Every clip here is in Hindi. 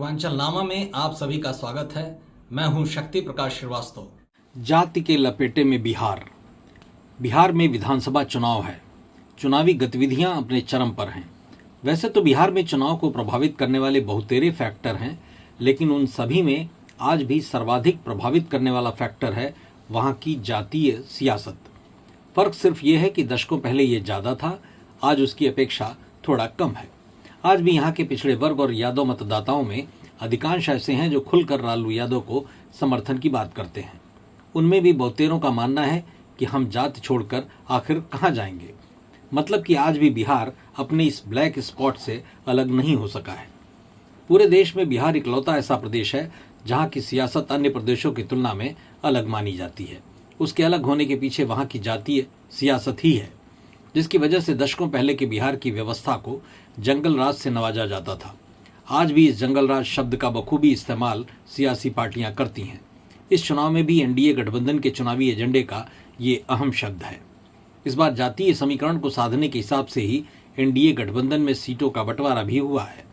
पूर्वांचल नामा में आप सभी का स्वागत है। मैं हूं शक्ति प्रकाश श्रीवास्तव। जाति के लपेटे में बिहार में विधानसभा चुनाव है। चुनावी गतिविधियां अपने चरम पर हैं। वैसे तो बिहार में चुनाव को प्रभावित करने वाले बहुतेरे फैक्टर हैं, लेकिन उन सभी में आज भी सर्वाधिक प्रभावित करने वाला फैक्टर है वहां की जातीय सियासत। फर्क सिर्फ ये है कि दशकों पहले ये ज्यादा था, आज उसकी अपेक्षा थोड़ा कम है। आज भी यहाँ के पिछड़े वर्ग और यादव मतदाताओं में अधिकांश ऐसे हैं जो खुलकर लालू यादव को समर्थन की बात करते हैं। उनमें भी बहुतेरों का मानना है कि हम जाति छोड़कर आखिर कहाँ जाएंगे। मतलब कि आज भी बिहार अपने इस ब्लैक स्पॉट से अलग नहीं हो सका है। पूरे देश में बिहार इकलौता ऐसा प्रदेश है जहाँ की सियासत अन्य प्रदेशों की तुलना में अलग मानी जाती है। उसके अलग होने के पीछे वहाँ की जातीय सियासत ही है, जिसकी वजह से दशकों पहले के बिहार की व्यवस्था को जंगल राज से नवाजा जाता था। आज भी इस जंगल राज शब्द का बखूबी इस्तेमाल सियासी पार्टियां करती हैं। इस चुनाव में भी एनडीए गठबंधन के चुनावी एजेंडे का ये अहम शब्द है। इस बार जातीय समीकरण को साधने के हिसाब से ही एनडीए गठबंधन में सीटों का बंटवारा भी हुआ है।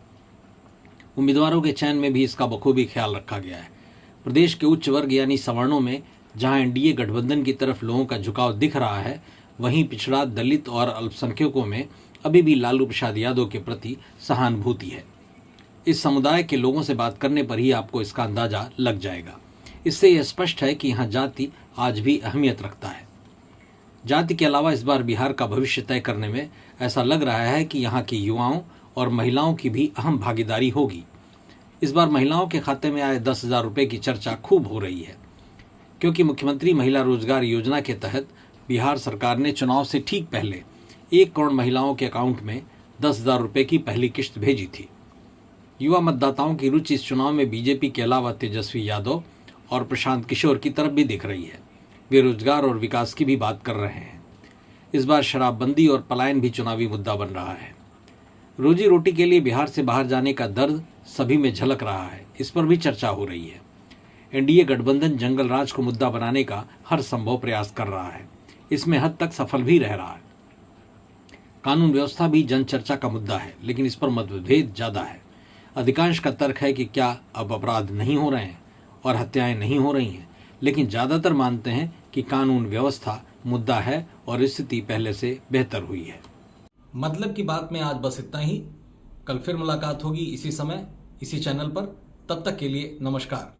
उम्मीदवारों के चयन में भी इसका बखूबी ख्याल रखा गया है। प्रदेश के उच्च वर्ग यानी सवर्णों में जहां एनडीए गठबंधन की तरफ लोगों का झुकाव दिख रहा है, वहीं पिछड़ा, दलित और अल्पसंख्यकों में अभी भी लालू प्रसाद यादव के प्रति सहानुभूति है। इस समुदाय के लोगों से बात करने पर ही आपको इसका अंदाजा लग जाएगा। इससे यह स्पष्ट है कि यहाँ जाति आज भी अहमियत रखता है। जाति के अलावा इस बार बिहार का भविष्य तय करने में ऐसा लग रहा है कि यहाँ के युवाओं और महिलाओं की भी अहम भागीदारी होगी। इस बार महिलाओं के खाते में आए 10,000 रुपये की चर्चा खूब हो रही है, क्योंकि मुख्यमंत्री महिला रोजगार योजना के तहत बिहार सरकार ने चुनाव से ठीक पहले 1 करोड़ महिलाओं के अकाउंट में 10,000 रुपये की पहली किश्त भेजी थी। युवा मतदाताओं की रुचि इस चुनाव में बीजेपी के अलावा तेजस्वी यादव और प्रशांत किशोर की तरफ भी दिख रही है। वे रोजगार और विकास की भी बात कर रहे हैं। इस बार शराबबंदी और पलायन भी चुनावी मुद्दा बन रहा है। रोजी रोटी के लिए बिहार से बाहर जाने का दर्द सभी में झलक रहा है। इस पर भी चर्चा हो रही है। एनडीए गठबंधन जंगल राज को मुद्दा बनाने का हर संभव प्रयास कर रहा है। इसमें हद तक सफल भी रह रहा है। कानून व्यवस्था भी जनचर्चा का मुद्दा है, लेकिन इस पर मतभेद ज्यादा है। अधिकांश का तर्क है कि क्या अब अपराध नहीं हो रहे हैं और हत्याएं नहीं हो रही हैं, लेकिन ज्यादातर मानते हैं कि कानून व्यवस्था मुद्दा है और स्थिति पहले से बेहतर हुई है। मतलब की बात में आज बस इतना ही। कल फिर मुलाकात होगी इसी समय, इसी चैनल पर। तब तक के लिए नमस्कार।